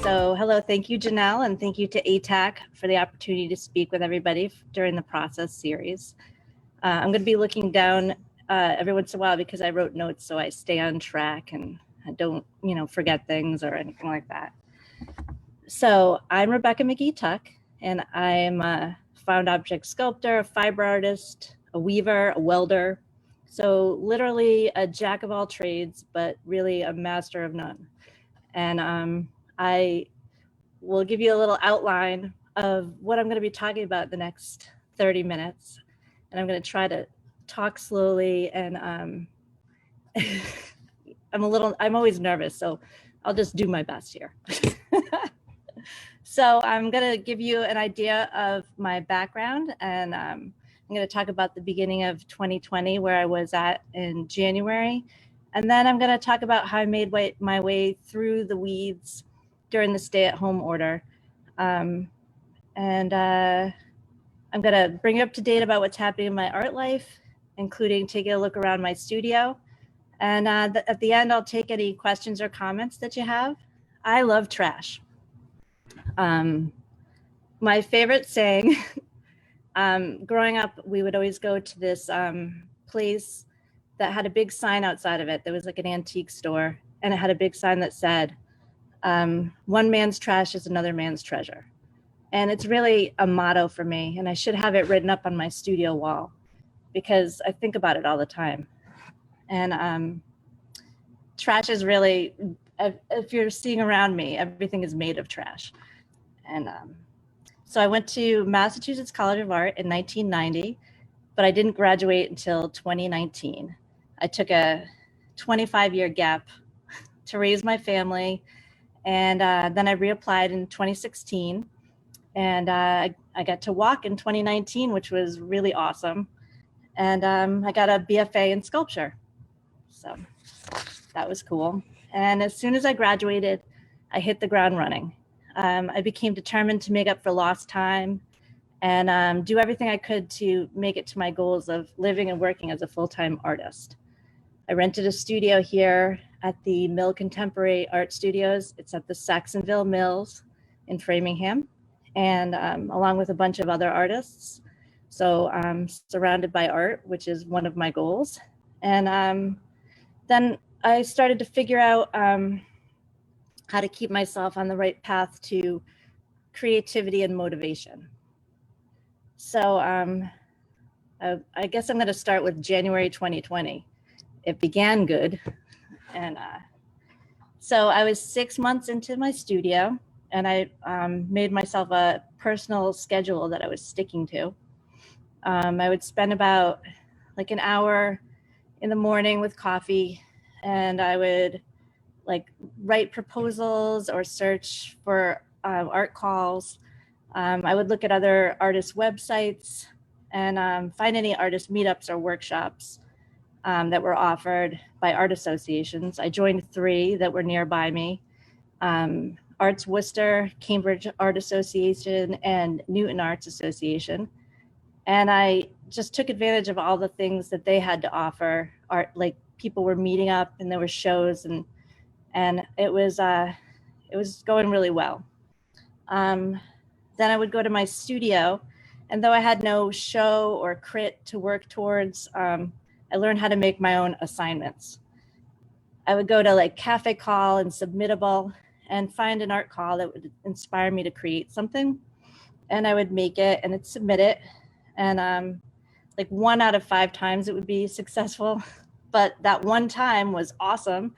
So hello, thank you, Janelle, and thank you to ātac for the opportunity to speak with everybody during the process series. I'm going to be looking down every once in a while because I wrote notes so I stay on track and I don't, forget things or anything like that. So I'm Rebecca McGee Tuck, and I'm a found object sculptor, a fiber artist, a weaver, a welder. So literally a jack of all trades, but really a master of none. And I will give you a little outline of what I'm going to be talking about the next 30 minutes. And I'm going to try to talk slowly, and I'm always nervous, so I'll just do my best here. So I'm going to give you an idea of my background, and I'm going to talk about the beginning of 2020, where I was at in January. And then I'm going to talk about how I made my way through the weeds during the stay-at-home order. I'm going to bring you up to date about what's happening in my art life, including taking a look around my studio. And at the end, I'll take any questions or comments that you have. I love trash. My favorite saying, growing up, we would always go to this place that had a big sign outside of it. There was like an antique store, and it had a big sign that said, one man's trash is another man's treasure. And it's really a motto for me, and I should have it written up on my studio wall because I think about it all the time. And trash is really, if you're seeing around me, everything is made of trash. And so I went to Massachusetts College of Art in 1990, but I didn't graduate until 2019. I took a 25-year gap to raise my family, and then I reapplied in 2016. And I got to walk in 2019, which was really awesome. And I got a BFA in sculpture. So that was cool. And as soon as I graduated, I hit the ground running. I became determined to make up for lost time and do everything I could to make it to my goals of living and working as a full-time artist. I rented a studio here at the Mill Contemporary Art Studios. It's at the Saxonville Mills in Framingham, and along with a bunch of other artists. So I'm surrounded by art, which is one of my goals. And then I started to figure out how to keep myself on the right path to creativity and motivation. So I guess I'm going to start with January 2020. It began good. And so I was 6 months into my studio, and I made myself a personal schedule that I was sticking to. I would spend about like an hour in the morning with coffee, and I would write proposals or search for art calls. I would look at other artists' websites and find any artist meetups or workshops that were offered by art associations. I joined 3 that were nearby me. Arts Worcester, Cambridge Art Association, and Newton Arts Association. And I just took advantage of all the things that they had to offer. Art, like people were meeting up and there were shows, and it was going really well. Then I would go to my studio, and though I had no show or crit to work towards, I learned how to make my own assignments. I would go to Cafe Call and Submittable and find an art call that would inspire me to create something. And I would make it and I'd submit it. And 1 out of 5 times it would be successful, but that one time was awesome.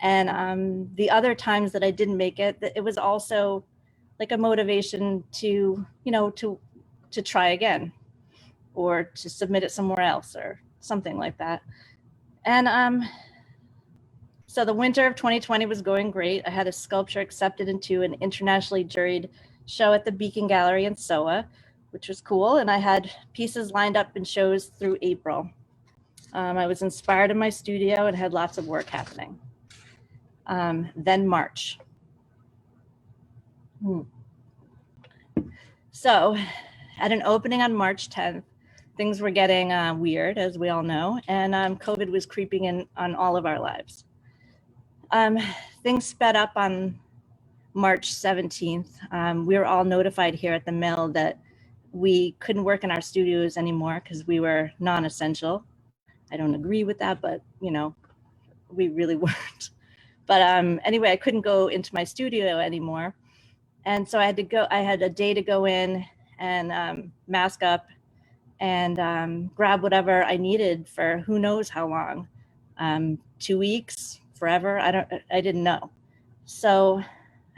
And the other times that I didn't make it, it was also like a motivation to, to try again or to submit it somewhere else or something like that. And so the winter of 2020 was going great. I had a sculpture accepted into an internationally juried show at the Beacon Gallery in SOA, which was cool. And I had pieces lined up in shows through April. I was inspired in my studio and had lots of work happening. Then March. So at an opening on March 10th, things were getting weird, as we all know, and COVID was creeping in on all of our lives. Things sped up on March 17th, we were all notified here at the mill that we couldn't work in our studios anymore because we were non-essential. I don't agree with that, but you know, we really weren't. But anyway, I couldn't go into my studio anymore. And so I had a day to go in and mask up and grab whatever I needed for who knows how long, 2 weeks, forever. I didn't know. So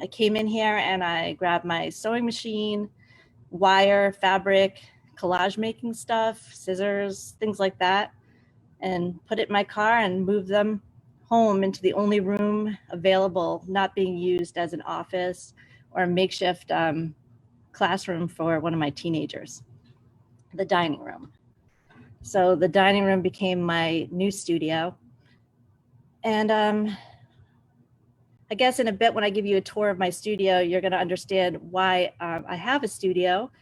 I came in here and I grabbed my sewing machine, wire, fabric, collage making stuff, scissors, things like that, and put it in my car and moved them home into the only room available, not being used as an office or a makeshift classroom for one of my teenagers, the dining room. So the dining room became my new studio. And I guess in a bit when I give you a tour of my studio, you're going to understand why I have a studio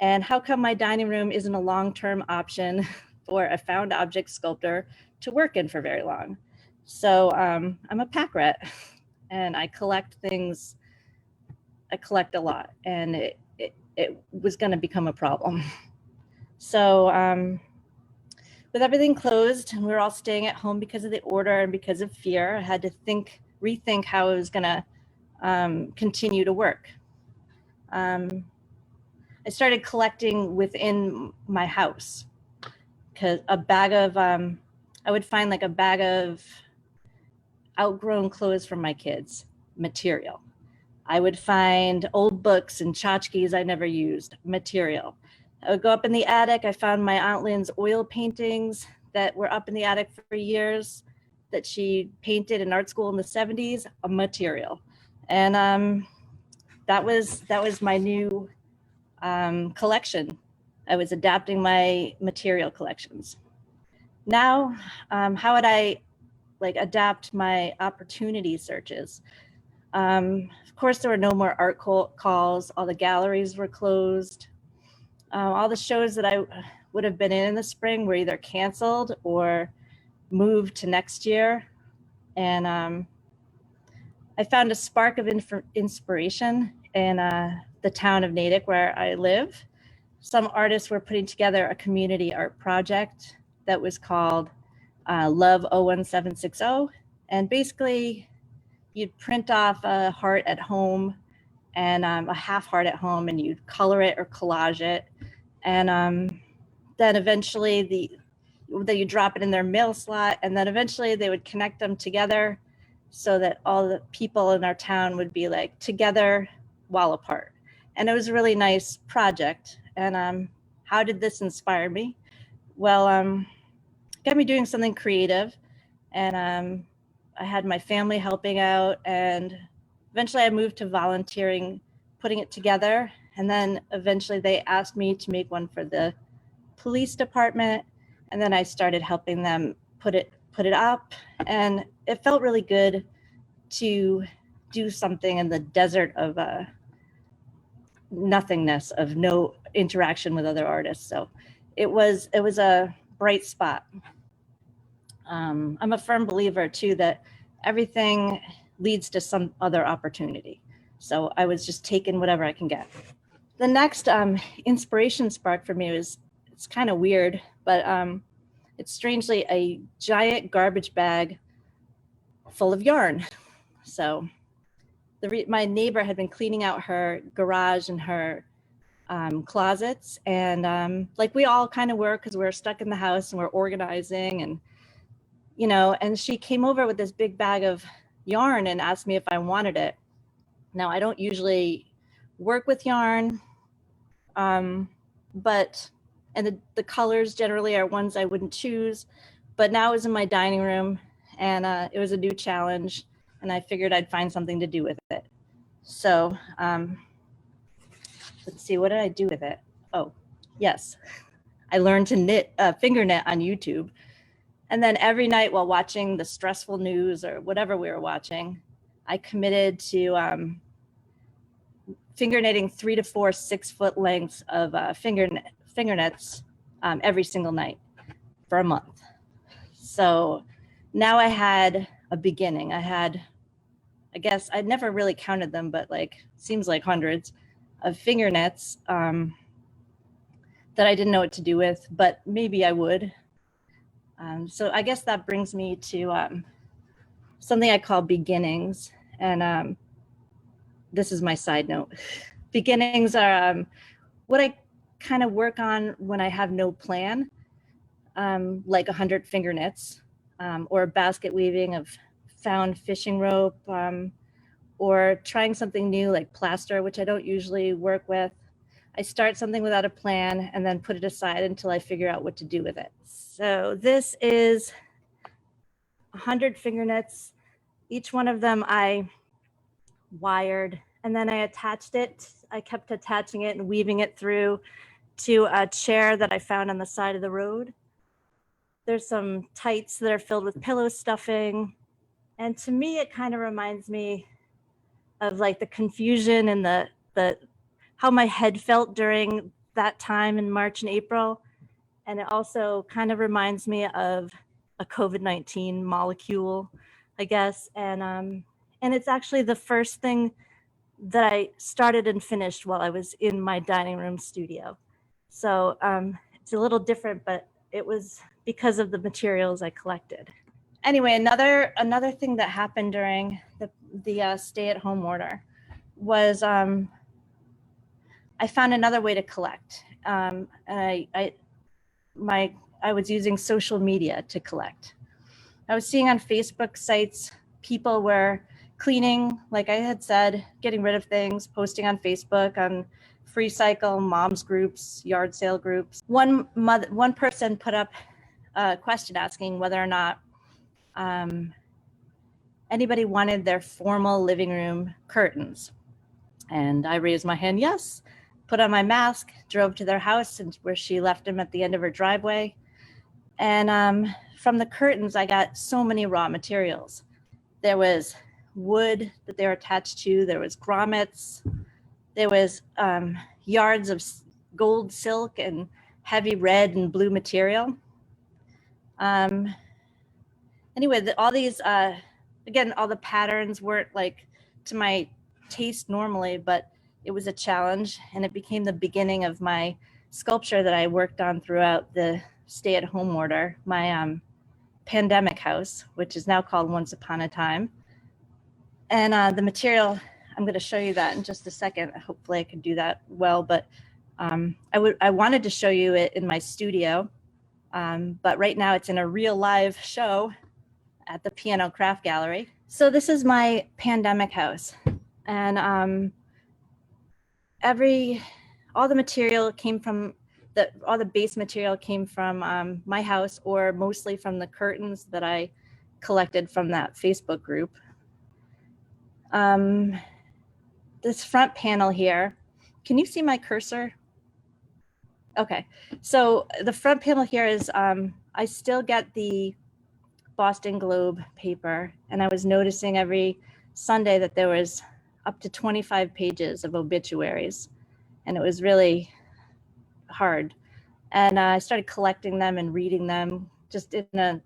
and how come my dining room isn't a long-term option for a found object sculptor to work in for very long. So I'm a pack rat and I collect things. I collect a lot, and it was going to become a problem. So with everything closed and we were all staying at home because of the order and because of fear, I had to rethink how I was going to continue to work. I started collecting within my house, because I would find like a bag of outgrown clothes from my kids, material. I would find old books and tchotchkes I never used, material. I would go up in the attic. I found my Aunt Lynn's oil paintings that were up in the attic for years that she painted in art school in the 70s, a material. And that was my new collection. I was adapting my material collections. Now, how would I adapt my opportunity searches? Of course, there were no more art calls. All the galleries were closed. All the shows that I would have been in the spring were either canceled or moved to next year. And I found a spark of inspiration in the town of Natick where I live. Some artists were putting together a community art project that was called Love 01760. And basically, you'd print off a heart at home and a half heart at home, and you'd color it or collage it. And then eventually you drop it in their mail slot, and then eventually they would connect them together so that all the people in our town would be like together while apart. And it was a really nice project. And how did this inspire me? Well, got me doing something creative, and I had my family helping out, and eventually I moved to volunteering, putting it together. And then eventually they asked me to make one for the police department. And then I started helping them put it up. And it felt really good to do something in the desert of nothingness, of no interaction with other artists. So it was a bright spot. I'm a firm believer too that everything leads to some other opportunity. So I was just taking whatever I can get. The next inspiration spark for me it's kind of weird, but it's strangely a giant garbage bag full of yarn. So my neighbor had been cleaning out her garage and her closets, and like we all kind of were, because we're stuck in the house and we're organizing, and and she came over with this big bag of yarn and asked me if I wanted it. Now, I don't usually work with yarn, but the colors generally are ones I wouldn't choose, but now it was in my dining room, and it was a new challenge, and I figured I'd find something to do with it. So let's see, what did I do with it? Oh, yes. I learned to knit, finger knit on YouTube. And then every night while watching the stressful news or whatever we were watching, I committed to finger knitting 3 to 4 6-foot lengths of finger knits every single night for a month. So now I had a beginning. I had I guess I never really counted them, but like seems like hundreds of finger nets that I didn't know what to do with, but maybe I would. So I guess that brings me to something I call beginnings. And this is my side note. Beginnings are what I kind of work on when I have no plan, like 100 finger nets, or basket weaving of found fishing rope, or trying something new like plaster, which I don't usually work with. I start something without a plan and then put it aside until I figure out what to do with it. So this is 100 finger nets. Each one of them I wired, and then I attached it. I kept attaching it and weaving it through to a chair that I found on the side of the road. There's some tights that are filled with pillow stuffing. And to me, it kind of reminds me of like the confusion and the how my head felt during that time in March and April. And it also kind of reminds me of a COVID-19 molecule, I guess. And it's actually the first thing that I started and finished while I was in my dining room studio. So it's a little different, but it was because of the materials I collected. Anyway, another thing that happened during the stay-at-home order was I found another way to collect, and I was using social media to collect. I was seeing on Facebook sites people were cleaning, like I had said, getting rid of things, posting on Facebook, on Free Cycle, moms groups, yard sale groups. One person put up a question asking whether or not anybody wanted their formal living room curtains. And I raised my hand, yes, put on my mask, drove to their house and where she left them at the end of her driveway. And from the curtains, I got so many raw materials. There was wood that they were attached to, there was grommets, there was yards of gold silk and heavy red and blue material. Anyway, all these, again, all the patterns weren't like to my taste normally, but it was a challenge, and it became the beginning of my sculpture that I worked on throughout the stay-at-home order, my pandemic house, which is now called Once Upon a Time. And the material, I'm going to show you that in just a second. Hopefully I can do that well, but I wanted to show you it in my studio, but right now it's in a real live show at the Piano Craft Gallery. So this is my pandemic house, and all the material came from all the base material came from my house, or mostly from the curtains that I collected from that Facebook group. This front panel here, can you see my cursor? Okay, so the front panel here is, I still get the Boston Globe paper, and I was noticing every Sunday that there was up to 25 pages of obituaries, and it was really hard. And I started collecting them and reading them just in a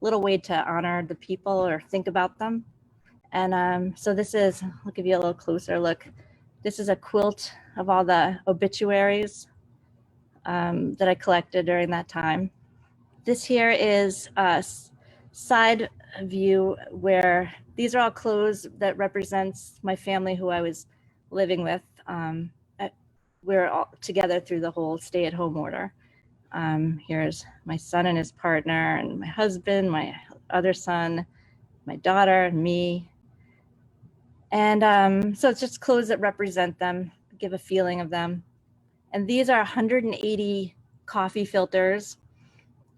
little way to honor the people or think about them. And so this is, I'll give you a little closer look. This is a quilt of all the obituaries that I collected during that time. This here is a side view where these are all clothes that represents my family who I was living with. We're all together through the whole stay-at-home order. Here's my son and his partner, and my husband, my other son, my daughter, and me. And so it's just clothes that represent them, give a feeling of them. And these are 180 coffee filters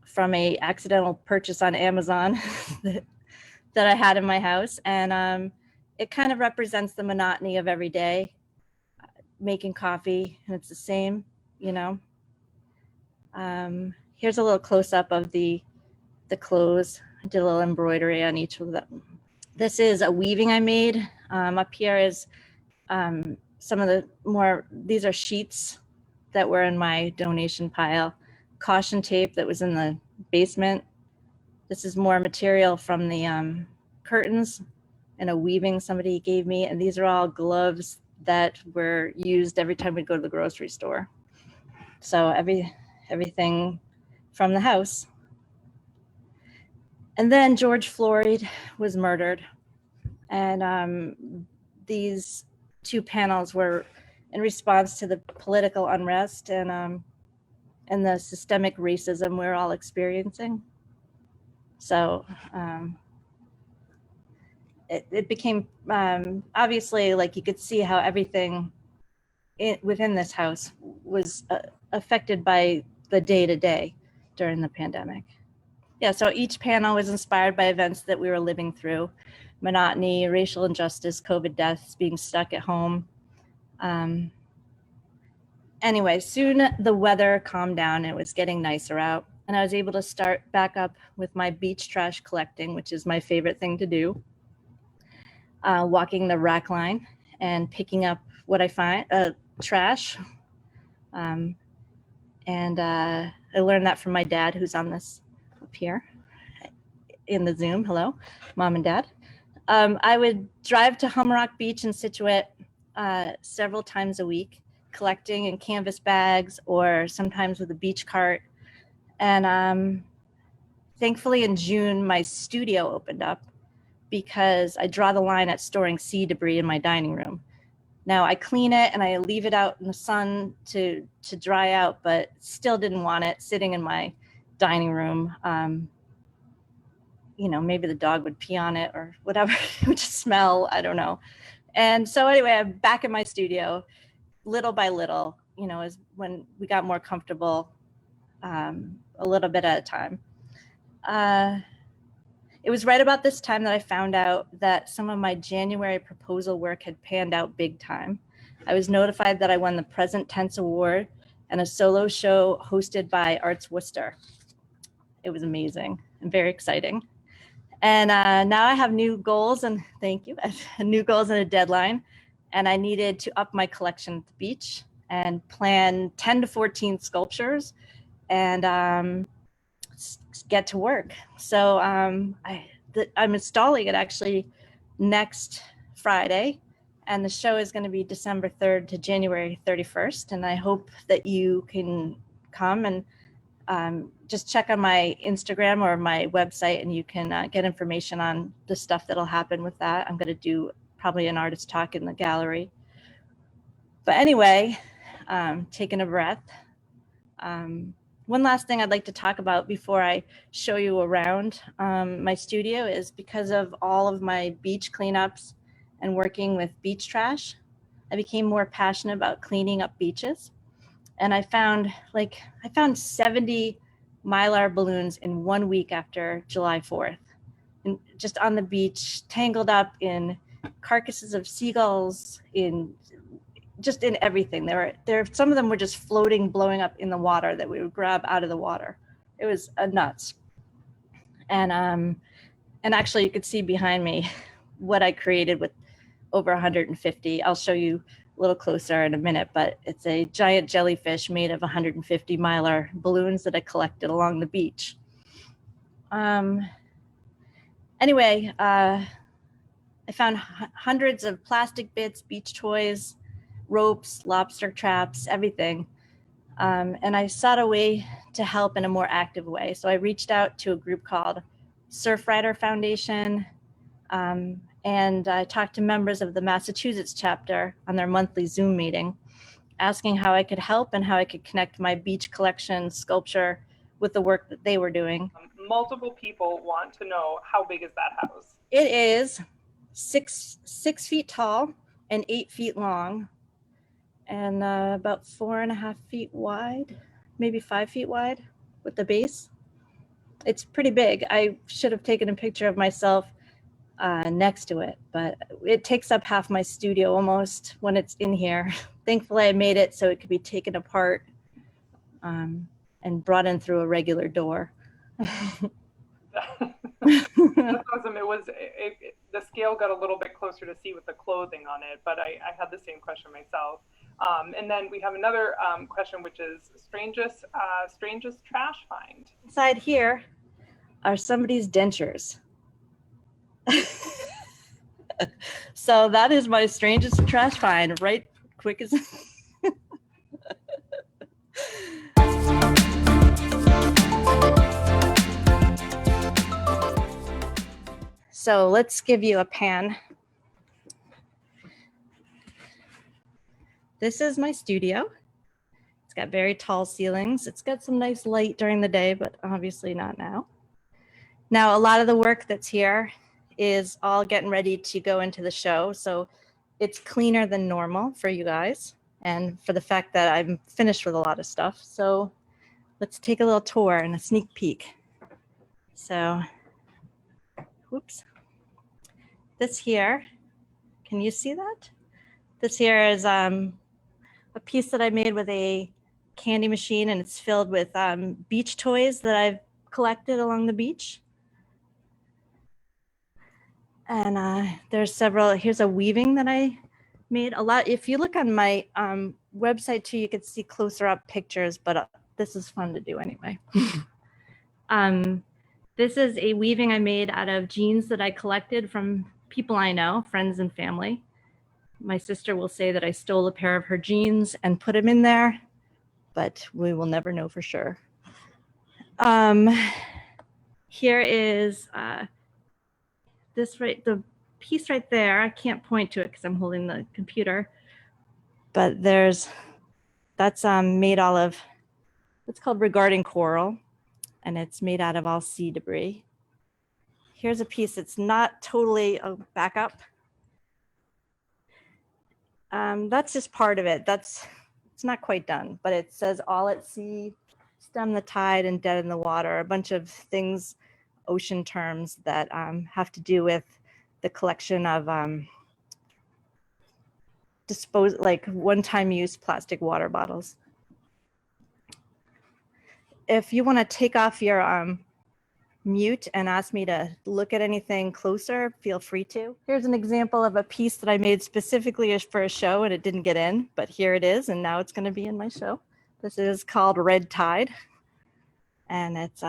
from a accidental purchase on Amazon that I had in my house. And it kind of represents the monotony of every day, making coffee, and it's the same, you know. Here's a little close-up of the clothes. I did a little embroidery on each of them. This is a weaving I made. Up here is some of the these are sheets that were in my donation pile. Caution tape that was in the basement. This is more material from the curtains. and a weaving somebody gave me. And these are all gloves that were used every time we'd go to the grocery store. So everything from the house. And then George Floyd was murdered. And these two panels were in response to the political unrest and the systemic racism we're all experiencing. So it became obviously, like, you could see how everything within this house was affected by the day-to-day during the pandemic. Yeah, so each panel was inspired by events that we were living through: monotony, racial injustice, COVID deaths, being stuck at home. Anyway, soon the weather calmed down and it was getting nicer out, and I was able to start back up with my beach trash collecting, which is my favorite thing to do. Walking the rack line and picking up what I find, trash. And I learned that from my dad, who's on this up here in the Zoom. Hello, Mom and Dad. I would drive to Humrock Beach in Scituate several times a week, collecting in canvas bags or sometimes with a beach cart. And thankfully in June, my studio opened up because I draw the line at storing sea debris in my dining room. Now I clean it and I leave it out in the sun to dry out, but still didn't want it sitting in my dining room. You know, maybe the dog would pee on it or whatever, it would just smell, I don't know. And so anyway, I'm back in my studio, little by little, you know, as when we got more comfortable, a little bit at a time. It was right about this time that I found out that some of my January proposal work had panned out big time. I was notified that I won the Present Tense Award and a solo show hosted by Arts Worcester. It was amazing and very exciting. And now I have new goals, and thank you, new goals and a deadline. And I needed to up my collection at the beach and plan 10 to 14 sculptures and get to work. So I'm installing it actually next Friday, and the show is going to be December 3rd to January 31st. And I hope that you can come and just check on my Instagram or my website, and you can get information on the stuff that'll happen with that. I'm going to do probably an artist talk in the gallery. But anyway, taking a breath. One last thing I'd like to talk about before I show you around my studio is, because of all of my beach cleanups and working with beach trash, I became more passionate about cleaning up beaches. And I found 70 Mylar balloons in 1 week after July 4th, and just on the beach, tangled up in carcasses of seagulls, in everything. Some of them were just floating, blowing up in the water that we would grab out of the water. It was nuts. And actually you could see behind me what I created with over 150. I'll show you a little closer in a minute, but it's a giant jellyfish made of 150 Mylar balloons that I collected along the beach. Anyway, I found hundreds of plastic bits, beach toys, ropes, lobster traps, everything. And I sought a way to help in a more active way. So I reached out to a group called Surfrider Foundation, and I talked to members of the Massachusetts chapter on their monthly Zoom meeting, asking how I could help and how I could connect my beach collection sculpture with the work that they were doing. Multiple people want to know, how big is that house? It is six feet tall and 8 feet long, and about 4.5 feet wide, maybe 5 feet wide with the base. It's pretty big. I should have taken a picture of myself next to it, but it takes up half my studio almost when it's in here. Thankfully, I made it so it could be taken apart and brought in through a regular door. That's awesome. The scale got a little bit closer to see with the clothing on it, but I had the same question myself. And then we have another question, which is strangest trash find. Inside here are somebody's dentures. So that is my strangest trash find, right? Quick as. So let's give you a pan. This is my studio. It's got very tall ceilings. It's got some nice light during the day, but obviously not now. Now, a lot of the work that's here is all getting ready to go into the show. So it's cleaner than normal for you guys and for the fact that I'm finished with a lot of stuff. So let's take a little tour and a sneak peek. So, whoops. This here, can you see that? This here is a piece that I made with a candy machine, and it's filled with beach toys that I've collected along the beach. And there's several, here's a weaving that I made a lot. If you look on my website too, you can see closer up pictures, but this is fun to do anyway. This is a weaving I made out of jeans that I collected from people I know, friends and family. My sister will say that I stole a pair of her jeans and put them in there, but we will never know for sure. Here is the piece right there. I can't point to it because I'm holding the computer, but that's made all of, it's called regarding coral, and it's made out of all sea debris. Here's a piece that's not totally a backup. That's just part of it. It's not quite done, but it says all at sea, stem the tide, and dead in the water, a bunch of things, ocean terms that have to do with the collection of like one-time use plastic water bottles. If you want to take off your mute and ask me to look at anything closer, feel free to. Here's an example of a piece that I made specifically for a show, and it didn't get in, but here it is, and now it's going to be in my show. This is called Red Tide, and it's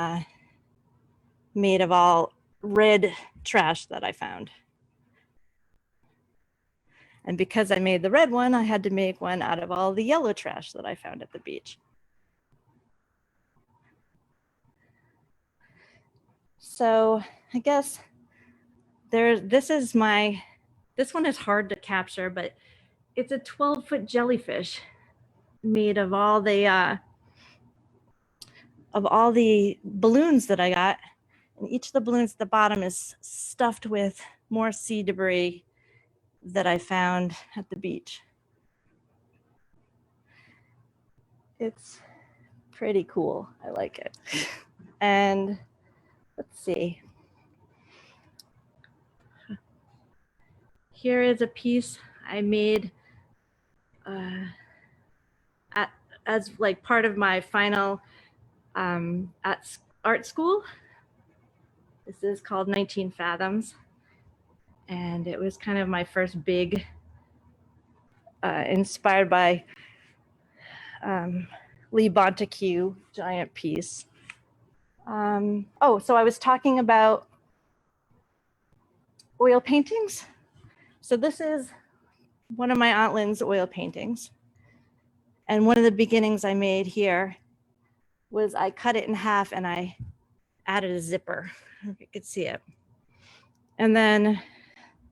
made of all red trash that I found. And because I made the red one, I had to make one out of all the yellow trash that I found at the beach. So I guess this one is hard to capture, but it's a 12-foot jellyfish made of all the balloons that I got. And each of the balloons at the bottom is stuffed with more sea debris that I found at the beach. It's pretty cool. I like it. And let's see. Here is a piece I made as like part of my final at art school. This is called 19 Fathoms. And it was kind of my first big, inspired by Lee Bonteque giant piece. So I was talking about oil paintings. So this is one of my Aunt Lynn's oil paintings. And one of the beginnings I made here was I cut it in half and I added a zipper. If you could see it. And then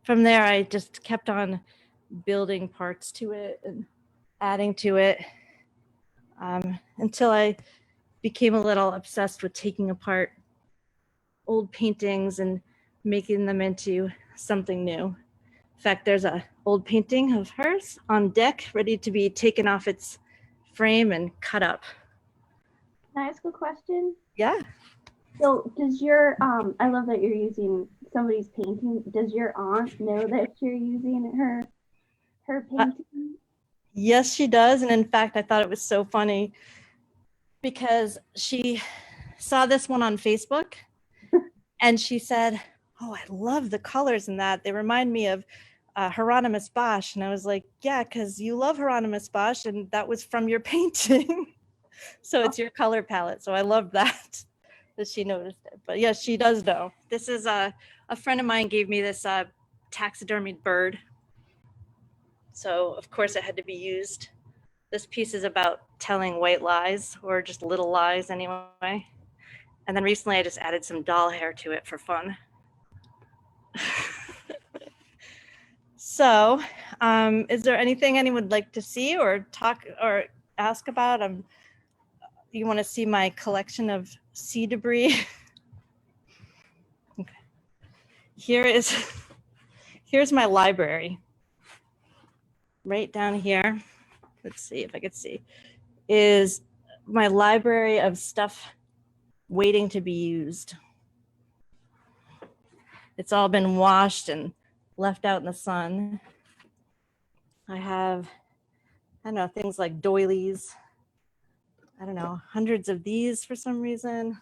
from there, I just kept on building parts to it and adding to it until I became a little obsessed with taking apart old paintings and making them into something new. In fact, there's an old painting of hers on deck, ready to be taken off its frame and cut up. Can I ask a question? Yeah. So does your, I love that you're using somebody's painting. Does your aunt know that you're using her painting? Yes, she does. And in fact, I thought it was so funny because she saw this one on Facebook and she said, "Oh, I love the colors in that. They remind me of Hieronymus Bosch." And I was like, "Yeah, because you love Hieronymus Bosch and that was from your painting." So it's your color palette. So I love that she noticed it. But yes, she does know. This is a friend of mine gave me this taxidermied bird. So of course it had to be used. This piece is about telling white lies, or just little lies anyway. And then recently I just added some doll hair to it for fun. So, is there anything anyone would like to see or talk or ask about? You want to see my collection of sea debris? Okay. Here's my library. Right down here, let's see if I could see, is my library of stuff waiting to be used. It's all been washed and left out in the sun. I have, I don't know, things like doilies. I don't know, hundreds of these for some reason.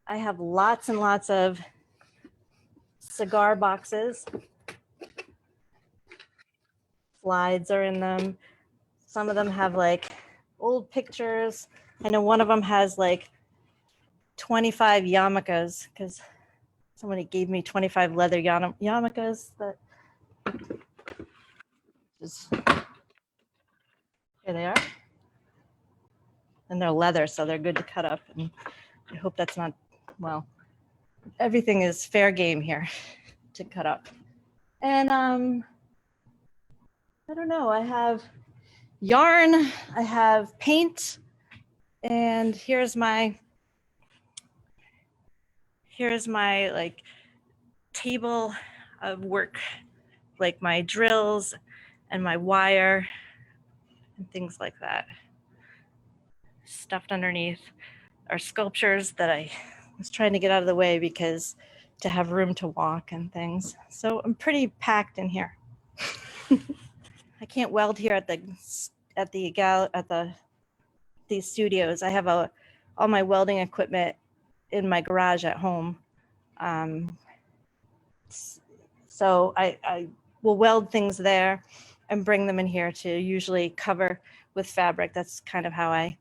I have lots and lots of cigar boxes. Slides are in them. Some of them have like old pictures. I know one of them has like 25 yarmulkes because somebody gave me 25 leather yarmulkes that just, here they are. And they're leather, so they're good to cut up. And I hope that's not, well, everything is fair game here to cut up. And I don't know, I have yarn, I have paint, and here's my like table of work, like my drills and my wire and things like that. Stuffed underneath are sculptures that I was trying to get out of the way because to have room to walk and things. So I'm pretty packed in here. I can't weld here at these studios. I have all my welding equipment in my garage at home. So I will weld things there and bring them in here to usually cover with fabric. That's kind of how I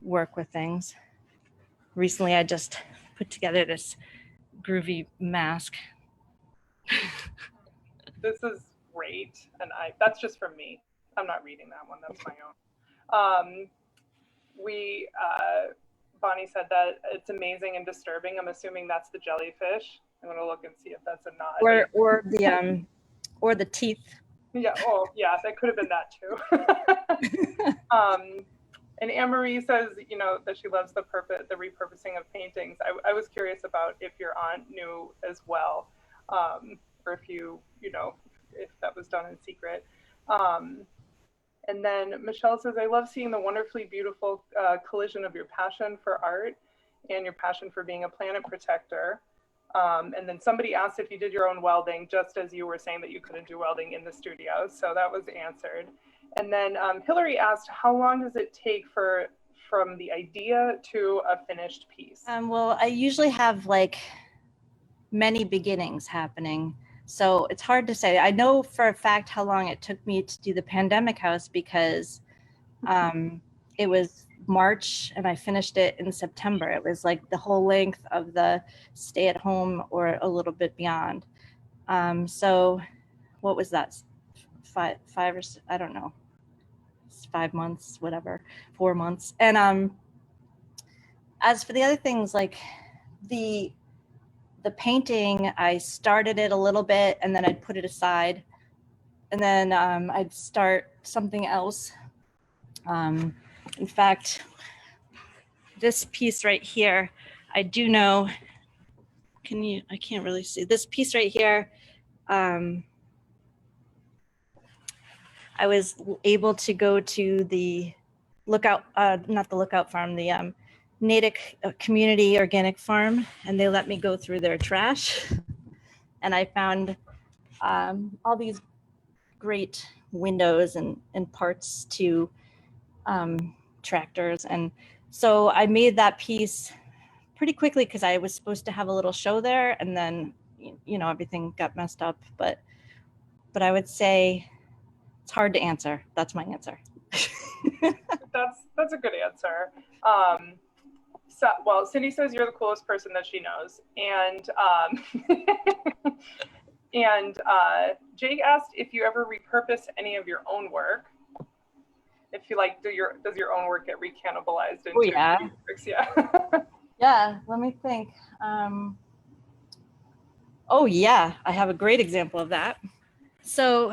work with things. Recently, I just put together this groovy mask. This is great, and that's just from me. I'm not reading that one. That's my own. Bonnie said that it's amazing and disturbing. I'm assuming that's the jellyfish. I'm gonna look and see if that's a nod. Or the teeth. Yeah. Oh, yeah. That could have been that too. And Anne-Marie says, you know, that she loves the repurposing of paintings. I was curious about if your aunt knew as well, or if if that was done in secret. And then Michelle says, I love seeing the wonderfully beautiful collision of your passion for art and your passion for being a planet protector. And then somebody asked if you did your own welding, just as you were saying that you couldn't do welding in the studio. So that was answered. And then Hillary asked, how long does it take from the idea to a finished piece? Well, I usually have like many beginnings happening. So it's hard to say. I know for a fact how long it took me to do the pandemic house because it was March and I finished it in September. It was like the whole length of the stay at home or a little bit beyond. So what was that? Five or I don't know, 5 months, whatever, 4 months. And as for the other things, like the painting, I started it a little bit and then I'd put it aside and then I'd start something else. In fact, this piece right here, I do know, I can't really see this piece right here. I was able to go to the lookout, not the lookout farm, the Natick community organic farm, and they let me go through their trash. And I found all these great windows and parts to tractors. And so I made that piece pretty quickly because I was supposed to have a little show there, and then, you know, everything got messed up. But I would say it's hard to answer. That's my answer. That's a good answer. So, well, Cindy says you're the coolest person that she knows, and And Jake asked if you ever repurpose any of your own work. If you like, does your own work get recannibalized into yeah. works? Yeah. Yeah, let me think. Oh yeah, I have a great example of that. So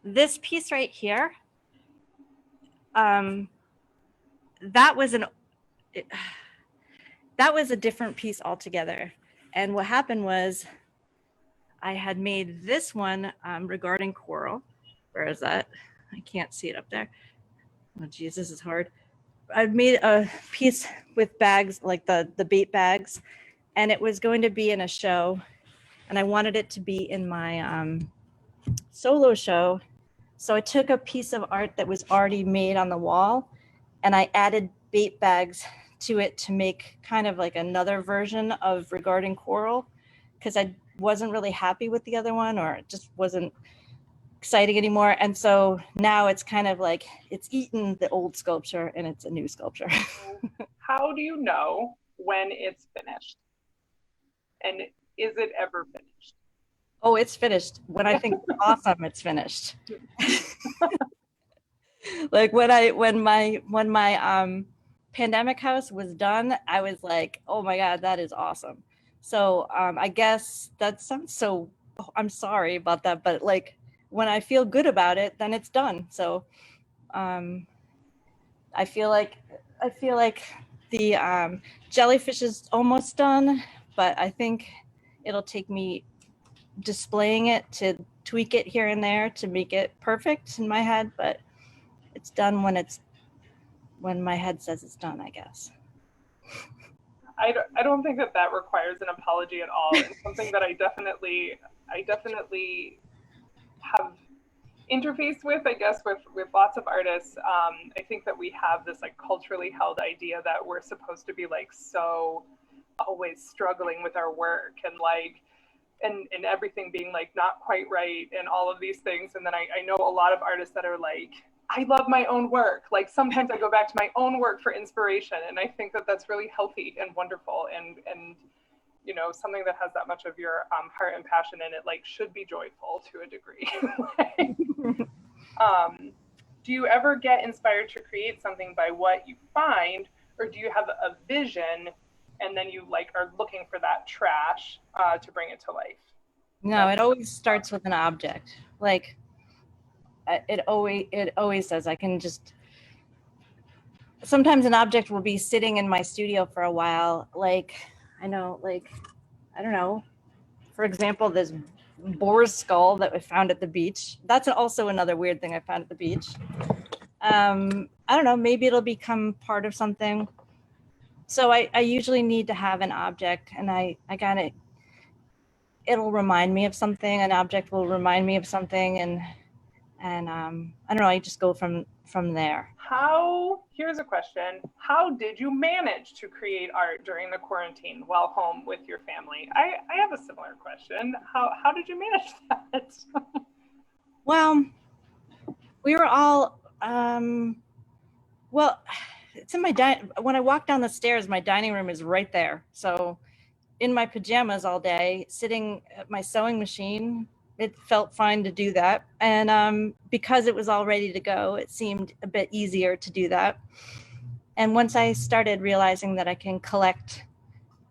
this piece right here, that was a different piece altogether. And what happened was I had made this one regarding coral. Where is that? I can't see it up there. Oh geez, this is hard. I've made a piece with bags, like the bait bags, and it was going to be in a show, and I wanted it to be in my solo show. So I took a piece of art that was already made on the wall, and I added bait bags to it to make kind of like another version of regarding coral, because I wasn't really happy with the other one, or it just wasn't exciting anymore. And so now it's kind of like it's eaten the old sculpture and it's a new sculpture. How do you know when it's finished? And is it ever finished? Oh, it's finished. When I think awesome, it's finished. Like when my pandemic house was done, I was like, oh my God, that is awesome. So I guess that sounds so, I'm sorry about that, but like when I feel good about it, then it's done. So I feel like the jellyfish is almost done, but I think it'll take me displaying it to tweak it here and there to make it perfect in my head, but it's done when my head says it's done, I guess. I don't think that requires an apology at all. It's something that I definitely have interfaced with, I guess, with lots of artists. I think that we have this like culturally held idea that we're supposed to be like so always struggling with our work and like and everything being like not quite right and all of these things. And then I know a lot of artists that are like, I love my own work. Like sometimes I go back to my own work for inspiration. And I think that that's really healthy and wonderful. And you know, something that has that much of your heart and passion in it, like should be joyful to a degree. Do you ever get inspired to create something by what you find, or do you have a vision and then you like are looking for that trash to bring it to life? No, it always starts with an object. Like it always does. I can just, sometimes an object will be sitting in my studio for a while. Like, I don't know. For example, this boar's skull that I found at the beach. That's also another weird thing I found at the beach. I don't know, maybe it'll become part of something. So I usually need to have an object, and I got it. It'll remind me of something. An object will remind me of something, and I don't know. I just go from there. Here's a question. How did you manage to create art during the quarantine while home with your family? I have a similar question. How did you manage that? Well, we were all, well, it's in my when I walk down the stairs, my dining room is right there. So in my pajamas all day, sitting at my sewing machine, it felt fine to do that. And because it was all ready to go, it seemed a bit easier to do that. And once I started realizing that I can collect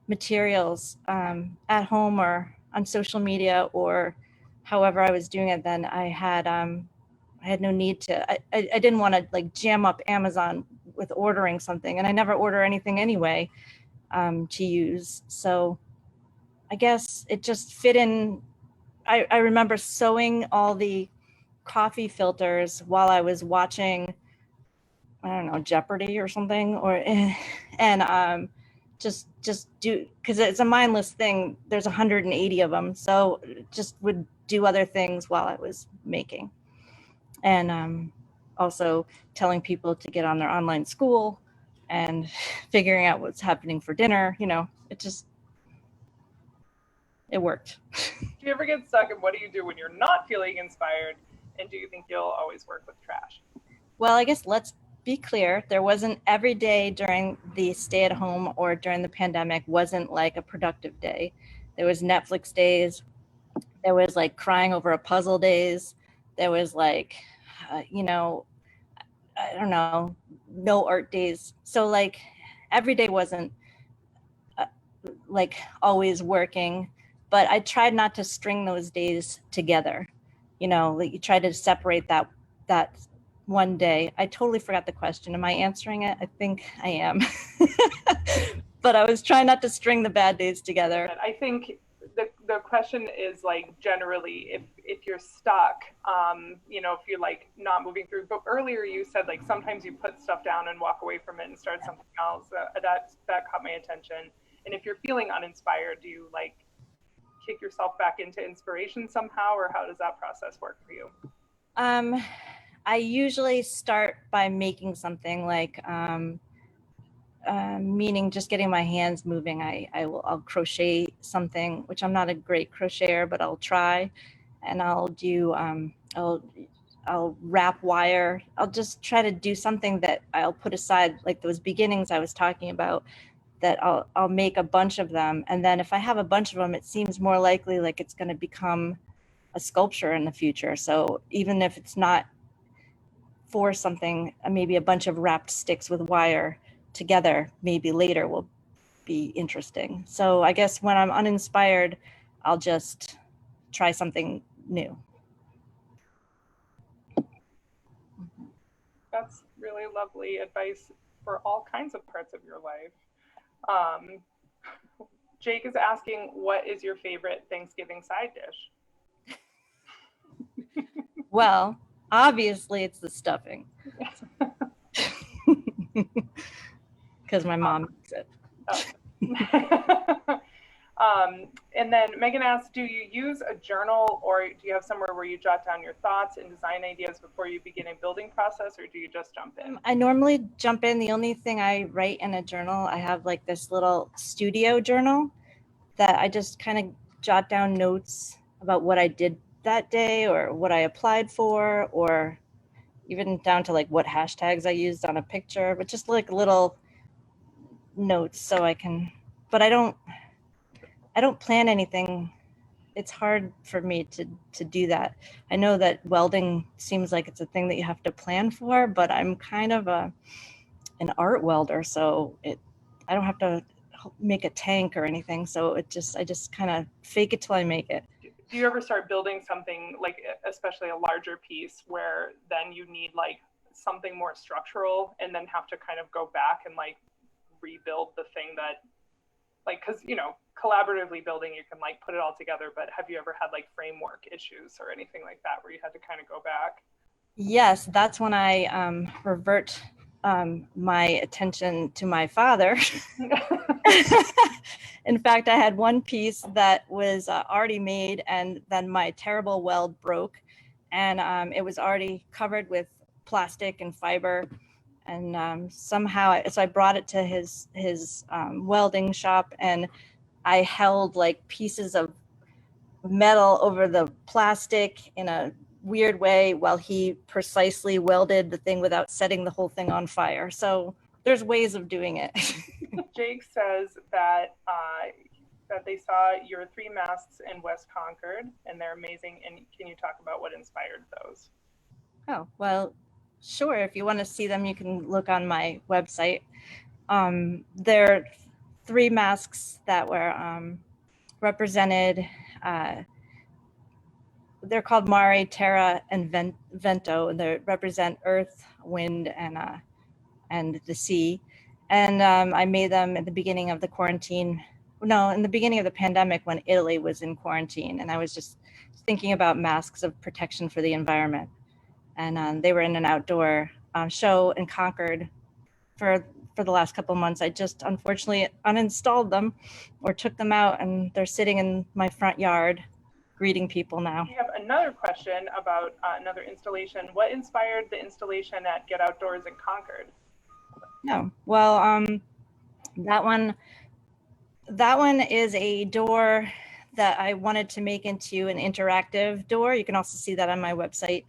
materials at home or on social media or however I was doing it, then I had no need to, I didn't want to like jam up Amazon with ordering something, and I never order anything anyway to use. So I guess it just fit in. I remember sewing all the coffee filters while I was watching, I don't know, Jeopardy or something, and just do, because it's a mindless thing. There's 180 of them, so just would do other things while I was making, and also telling people to get on their online school and figuring out what's happening for dinner. You know, it worked. Do you ever get stuck in what do you do when you're not feeling inspired? And do you think you'll always work with trash? Well, I guess let's be clear. There wasn't every day during the stay at home or during the pandemic wasn't like a productive day. There was Netflix days, There was like crying over a puzzle days. There was like, you know, I don't know, no art days. So like every day wasn't like always working, but I tried not to string those days together. You know, like you try to separate that one day. I totally forgot the question. Am I answering it? I think I am. But I was trying not to string the bad days together. I think the question is like generally if you're stuck, you know, if you're like not moving through. But earlier you said like sometimes you put stuff down and walk away from it and start something else. That caught my attention. And if you're feeling uninspired, do you like kick yourself back into inspiration somehow, or how does that process work for you? I usually start by making something like, meaning just getting my hands moving. I'll crochet something, which I'm not a great crocheter, but I'll try, and I'll do, I'll wrap wire. I'll just try to do something that I'll put aside, like those beginnings I was talking about, that I'll make a bunch of them. And then if I have a bunch of them, it seems more likely like it's going to become a sculpture in the future. So even if it's not for something, maybe a bunch of wrapped sticks with wire together, maybe later will be interesting. So I guess when I'm uninspired, I'll just try something new. That's really lovely advice for all kinds of parts of your life. Jake is asking, what is your favorite Thanksgiving side dish? Well, obviously it's the stuffing. Because my mom makes it. And then Megan asks, do you use a journal, or do you have somewhere where you jot down your thoughts and design ideas before you begin a building process, or do you just jump in? I normally jump in. The only thing I write in a journal, I have like this little studio journal that I just kind of jot down notes about what I did that day or what I applied for, or even down to like what hashtags I used on a picture, but just like little notes so I can, but I don't plan anything. It's hard for me to do that. I know that welding seems like it's a thing that you have to plan for, but I'm kind of an art welder, so I don't have to make a tank or anything. So I just kind of fake it till I make it. Do you ever start building something like, especially a larger piece, where then you need like something more structural and then have to kind of go back and like rebuild the thing that, like, because you know, collaboratively building, you can like put it all together, but have you ever had like framework issues or anything like that where you had to kind of go back? Yes, that's when I revert my attention to my father. In fact, I had one piece that was already made, and then my terrible weld broke, and it was already covered with plastic and fiber. And somehow, so I brought it to his welding shop, and I held like pieces of metal over the plastic in a weird way while he precisely welded the thing without setting the whole thing on fire. So there's ways of doing it. Jake says that that they saw your 3 masks in West Concord, and they're amazing. And can you talk about what inspired those? Oh, well, sure. If you want to see them, you can look on my website. There are 3 masks that were represented. They're called Mare, Terra, and Vento, and they represent earth, wind, and the sea. And I made them at the beginning of the quarantine. No, in the beginning of the pandemic when Italy was in quarantine, and I was just thinking about masks of protection for the environment. And they were in an outdoor show in Concord for the last couple of months. I just unfortunately uninstalled them or took them out, and they're sitting in my front yard greeting people now. We have another question about another installation. What inspired the installation at Get Outdoors in Concord? Oh, well, that one is a door that I wanted to make into an interactive door. You can also see that on my website.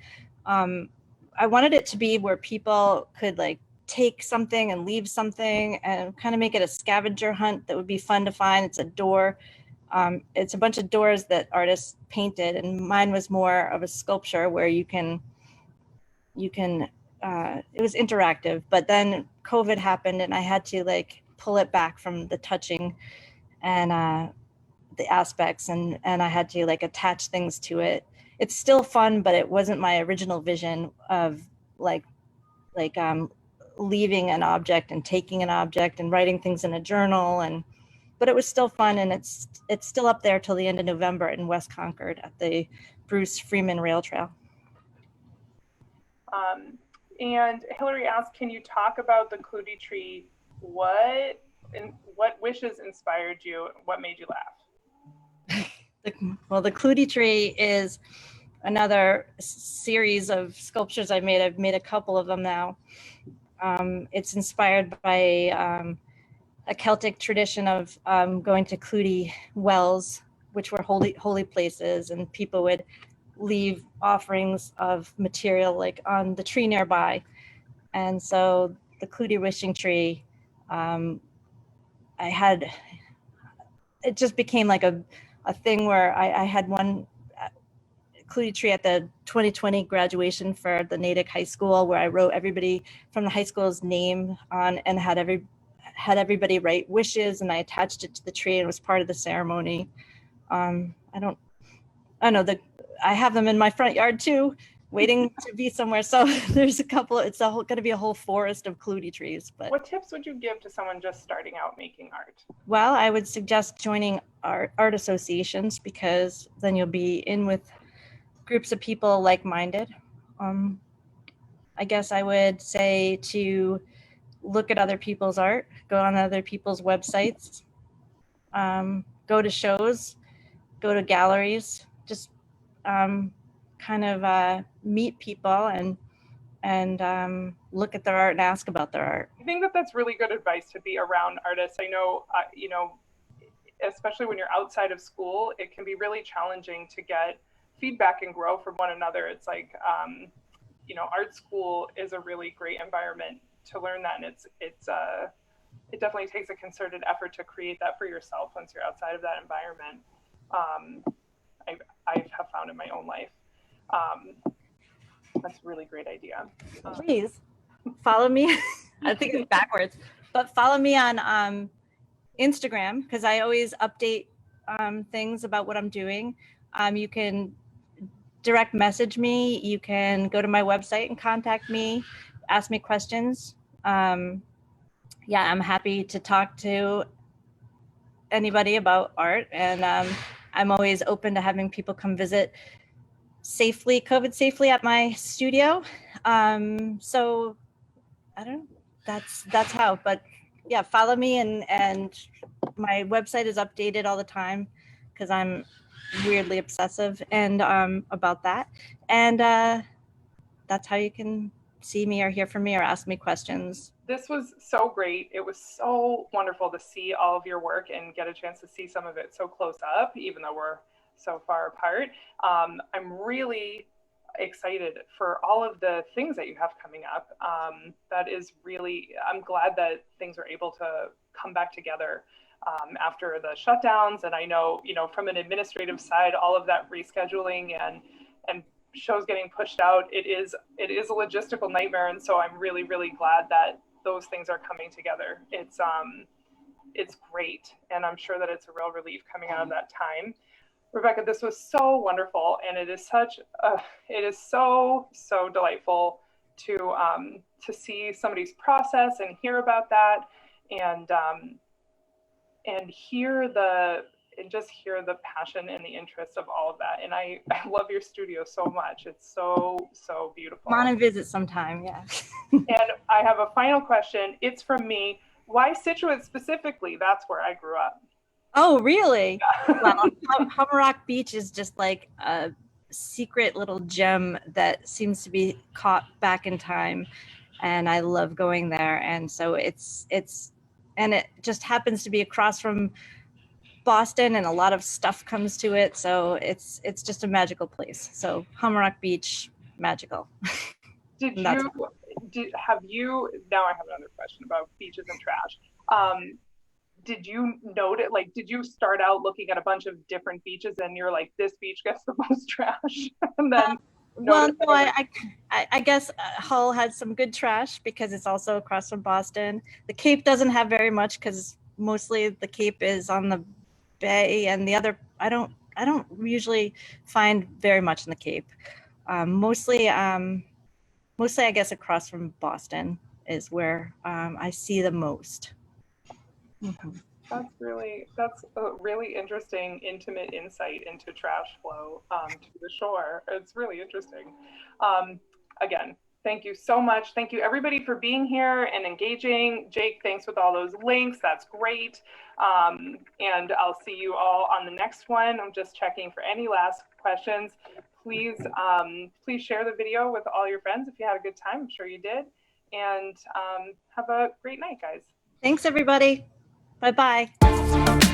I wanted it to be where people could like take something and leave something and kind of make it a scavenger hunt that would be fun to find. It's a door It's a bunch of doors that artists painted, and mine was more of a sculpture where you can it was interactive, but then COVID happened and I had to like pull it back from the touching and the aspects, and I had to like attach things to it. It's still fun, but it wasn't my original vision of like leaving an object and taking an object and writing things in a journal, and but it was still fun, and it's still up there till the end of November in West Concord at the Bruce Freeman Rail Trail. And Hillary asked, can you talk about the Clootie tree? What wishes inspired you? What made you laugh? Well, the Clootie tree is another series of sculptures I made. I've made a couple of them now. It's inspired by a Celtic tradition of going to Clootie wells, which were holy places, and people would leave offerings of material like on the tree nearby. And so the Clootie wishing tree, it just became like a thing where I had one Clootie tree at the 2020 graduation for the Natick High School, where I wrote everybody from the high school's name on and had everybody write wishes, and I attached it to the tree and it was part of the ceremony. I have them in my front yard too, waiting to be somewhere. So there's a couple, it's going to be a whole forest of Clootie trees. But what tips would you give to someone just starting out making art? Well, I would suggest joining art associations, because then you'll be in with groups of people like-minded. I guess I would say to look at other people's art, go on other people's websites, go to shows, go to galleries, just kind of meet people and look at their art and ask about their art. I think that that's really good advice to be around artists. I know, especially when you're outside of school, it can be really challenging to get feedback and grow from one another. It's like, art school is a really great environment to learn that, and it definitely takes a concerted effort to create that for yourself once you're outside of that environment. I have found in my own life. That's a really great idea. Please follow me. I think it's backwards, but follow me on Instagram, because I always update things about what I'm doing. You can direct message me. You can go to my website and contact me, ask me questions. I'm happy to talk to anybody about art, and I'm always open to having people come visit safely, COVID safely, at my studio. So I don't know, that's how, but yeah, follow me, and my website is updated all the time because I'm weirdly obsessive and about that. And that's how you can see me or hear from me or ask me questions. This was so great. It was so wonderful to see all of your work and get a chance to see some of it so close up, even though we're so far apart. I'm really excited for all of the things that you have coming up. That is really, I'm glad that things are able to come back together after the shutdowns. And I know, from an administrative side, all of that rescheduling and shows getting pushed out, it is a logistical nightmare. And so I'm really, really glad that those things are coming together. It's great. And I'm sure that it's a real relief coming out of that time. Rebecca, this was so wonderful. And it is so delightful to see somebody's process and hear about that, and hear the passion and the interest of all of that. And I love your studio so much. It's so beautiful. Come on and visit sometime. Yeah. And I have a final question. It's from me. Why Scituate specifically? That's where I grew up. Oh, really? Yeah. Well, Hummerock Beach is just like a secret little gem that seems to be caught back in time, and I love going there. And so it just happens to be across from Boston, and a lot of stuff comes to it, so it's just a magical place. So Hummerock Beach, magical. Now I have another question about beaches and trash. did you note it? Like, did you start out looking at a bunch of different beaches and you're like, this beach gets the most trash? And then well, no, I guess Hull had some good trash because it's also across from Boston. The Cape doesn't have very much because mostly the Cape is on the bay, and the other I don't usually find very much in the Cape. Mostly I guess across from Boston is where I see the most. Mm-hmm. That's a really interesting, intimate insight into trash flow to the shore. It's really interesting. Again, thank you so much. Thank you everybody for being here and engaging. Jake, thanks with all those links. That's great. And I'll see you all on the next one. I'm just checking for any last questions. Please share the video with all your friends if you had a good time. I'm sure you did. And have a great night, guys. Thanks, everybody. Bye-bye.